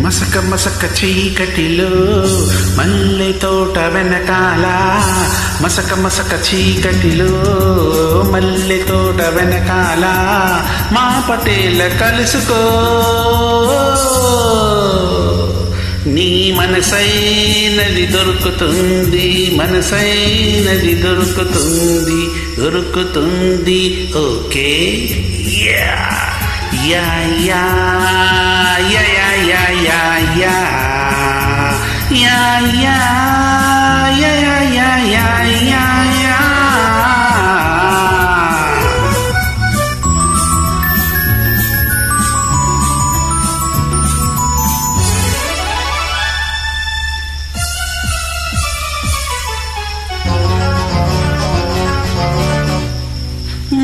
మసక మసక చీకటిలో మల్లె తోట వెనకాల, మసక మసక చీకటిలో మల్లె తోట వెనకాల మా పటేల కలుసుకో. నీ మనసైనది దొరుకుతుంది, మనసైనది దొరుకుతుంది, దొరుకుతుంది. Okay yeah yeah yeah yeah yeah yeah yeah yeah yeah yeah yeah yeah yeah yeah.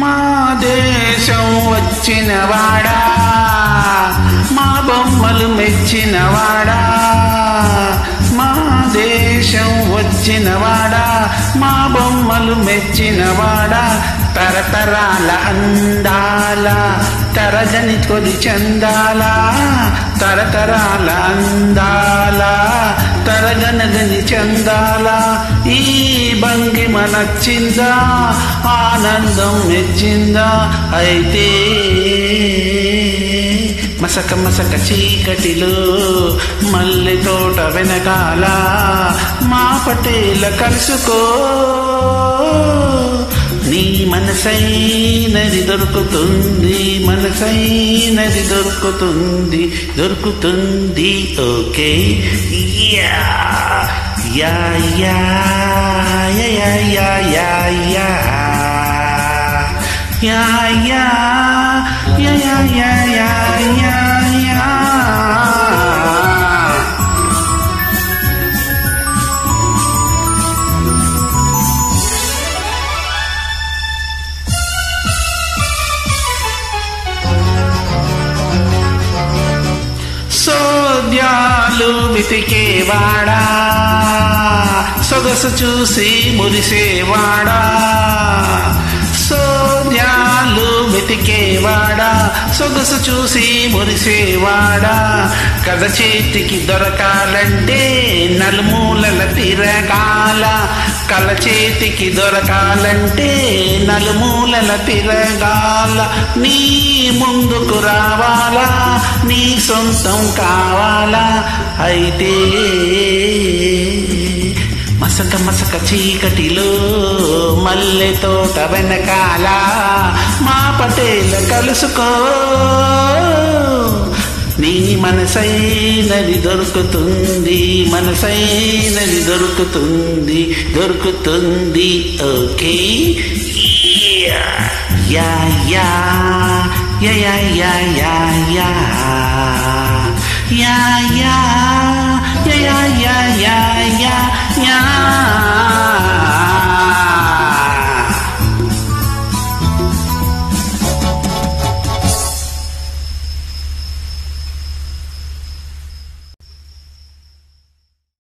మా దేశం వచ్చినవాడా, మా బొమ్మలు మెచ్చినవాడా, మా దేశం వచ్చినవాడా, మా బొమ్మలు మెచ్చినవాడా, తరతరాల అందాల తరగని తొలి చందాల, తరతరాల అందాల తరగనగని చందాల ఈ భంగిమ నచ్చిందా, ఆనందం మెచ్చిందా? అయితే మసక మసక చీకటిలో మల్లె తోట వెనకాల మా పటేల కలుసుకో. నీ మనసైనది దొరుకుతుంది, మనసైనది దొరుకుతుంది, దొరుకుతుంది. Okay yeah yeah yeah yeah yeah yeah yeah yeah yeah yeah yeah yeah yeah yeah. సోద్యాలు వెతికేవాడా, సొగసు చూసి మురిసేవాడా, సోద్యాలు వెతికేవాడా, సొగసు చూసి మురిసేవాడా, కథ చేతికి దొరకాలంటే నలుమూలల తిరగాల, కళ చేతికి దొరకాలంటే నలుమూలల తిరగాల. నీ ముందుకు రావాలా, నీ సొంతం కావాలా? అయితే మసక మసక చీకటిలో మల్లె తోట వెనకాల మా పటేల కలుసుకో. నీ మనసైనది దొరుకుతుంది, మనసైనది దొరుకుతుంది, దొరుకుతుంది. Okay yeah yeah yeah yeah yeah yeah yeah yeah yeah yeah yeah yeah yeah yeah.